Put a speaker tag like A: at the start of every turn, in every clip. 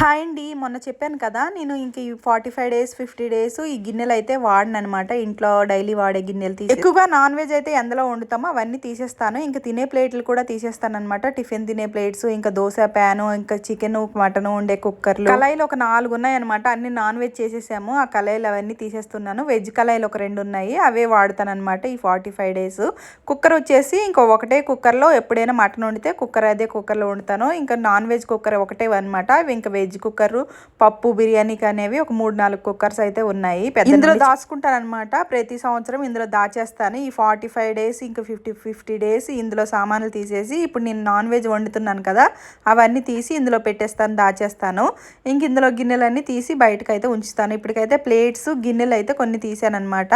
A: Hi అండి. మొన్న చెప్పాను కదా, నేను ఇంక ఈ 45 డేస్ 50 డేస్ ఈ గిన్నెలు అయితే వాడనమాట. ఇంట్లో డైలీ వాడే గిన్నెలు ఎక్కువగా నాన్ వెజ్ అయితే ఎందులో వండుతామో అవన్నీ తీసేస్తాను. ఇంకా తినే ప్లేట్లు కూడా తీసేస్తాను అనమాట. టిఫిన్ తినే ప్లేట్స్, ఇంకా దోశ ప్యాను, ఇంకా చికెన్ మటన్ వండే కుక్కర్లు, కళాయిలు ఒక 4 ఉన్నాయి అనమాట. అన్ని నాన్ వెజ్ చేసేసాము. ఆ కళాయిలు అవన్నీ తీసేస్తున్నాను. వెజ్ కళాయిలు ఒక 2 ఉన్నాయి, అవే వాడుతాను అనమాట ఈ 45 డేస్. కుక్కర్ వచ్చేసి ఒకటే కుక్కర్లో ఎప్పుడైనా మటన్ వండితే అదే కుక్కర్లో వండుతాను. ఇంకా నాన్ వెజ్ కుక్కర్ ఒకటే అనమాట. ఇంకా వెజ్ కుక్కర్, పప్పు బిర్యానీకి అనేవి ఒక 3-4 కుక్కర్స్ అయితే ఉన్నాయి. ఇందులో దాచుకుంటాను అనమాట. ప్రతి సంవత్సరం ఇందులో దాచేస్తాను. ఈ 45 డేస్ ఇంకా 50 డేస్ ఇందులో సామాన్లు తీసేసి, ఇప్పుడు నేను నాన్ వెజ్ వండుతున్నాను కదా, అవన్నీ తీసి ఇందులో పెట్టేస్తాను, దాచేస్తాను. ఇంక ఇందులో గిన్నెలన్నీ తీసి బయటకు అయితే ఉంచుతాను. ఇప్పటికైతే ప్లేట్స్ గిన్నెలు అయితే కొన్ని తీసాను అనమాట.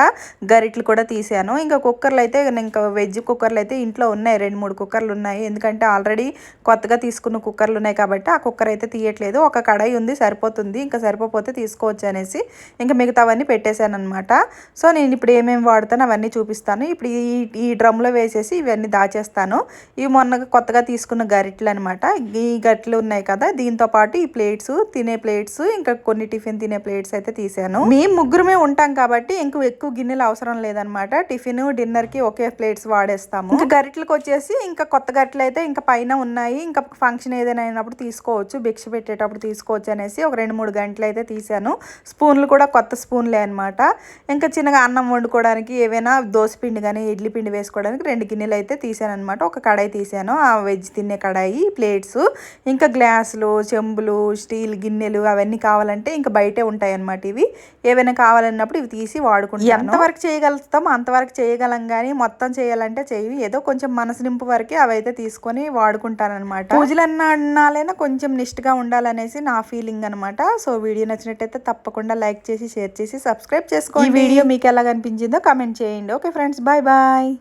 A: గరిట్లు కూడా తీసాను. ఇంకా కుక్కర్లు అయితే ఇంకా వెజ్ కుక్కర్లు అయితే ఇంట్లో ఉన్నాయి. 2-3 కుక్కర్లు ఉన్నాయి. ఎందుకంటే ఆల్రెడీ కొత్తగా తీసుకున్న కుక్కర్లు ఉన్నాయి కాబట్టి ఆ కుక్కర్ అయితే తీయట్లేదు. ఒక కడాయి ఉంది, సరిపోతుంది. ఇంకా సరిపోతే తీసుకోవచ్చు అనేసి ఇంకా మిగతావన్నీ పెట్టేశాను అనమాట. సో నేను ఇప్పుడు ఏమేమి వాడతాను అవన్నీ చూపిస్తాను. ఇప్పుడు ఈ డ్రమ్లో వేసేసి ఇవన్నీ దాచేస్తాను. ఇవి మొన్న కొత్తగా తీసుకున్న గరిటెలు అనమాట. ఈ గరిటెలు ఉన్నాయి కదా, దీంతో పాటు ఈ ప్లేట్స్, తినే ప్లేట్స్, ఇంకా కొన్ని టిఫిన్ తినే ప్లేట్స్ అయితే తీసాను. మేము ముగ్గురమే ఉంటాం కాబట్టి ఎక్కువ గిన్నెలు అవసరం లేదనమాట. టిఫిన్ డిన్నర్కి ఒకే ప్లేట్స్ వాడేస్తాము. ఇంకా గరిటెలకు వచ్చేసి ఇంకా కొత్త గరిటెలు అయితే ఇంకా పైన ఉన్నాయి. ఇంకా ఫంక్షన్ ఏదైనా అయినప్పుడు తీసుకోవచ్చు, భిక్ష పెట్టేటప్పుడు తీసుకోవచ్చు అనేసి ఒక 2-3 గంటలు అయితే తీసాను. స్పూన్లు కూడా కొత్త స్పూన్లే అనమాట. ఇంకా చిన్నగా అన్నం వండుకోవడానికి, ఏవైనా దోశ పిండి కానీ ఇడ్లీ పిండి వేసుకోవడానికి 2 గిన్నెలు అయితే తీసాను అనమాట. ఒక కడాయి తీసాను, ఆ వెజ్ తినే కడాయి, ప్లేట్స్, ఇంకా గ్లాసులు, చెంబులు, స్టీల్ గిన్నెలు అవన్నీ కావాలంటే ఇంకా బయటే ఉంటాయి అనమాట. ఇవి ఏవైనా కావాలన్నప్పుడు ఇవి తీసి వాడుకుంటాను. ఎంతవరకు చేయగలుగుతామో అంతవరకు చేయగలం, కానీ మొత్తం చేయాలంటే చేయవి. ఏదో కొంచెం మనసు నింపు వరకే అవైతే తీసుకొని వాడుకుంటాను అనమాట. పూజలు అన్నాలైనా కొంచెం నిష్ఠగా ఉండాలనేసి నా ఫీలింగ్ అనమాట. సో వీడియో నచ్చినట్టయితే తప్పకుండా లైక్ చేసి, షేర్ చేసి, సబ్స్క్రైబ్ చేసుకోండి. ఈ వీడియో మీకు ఎలా అనిపించిందో కామెంట్ చేయండి. Okay friends, bye bye.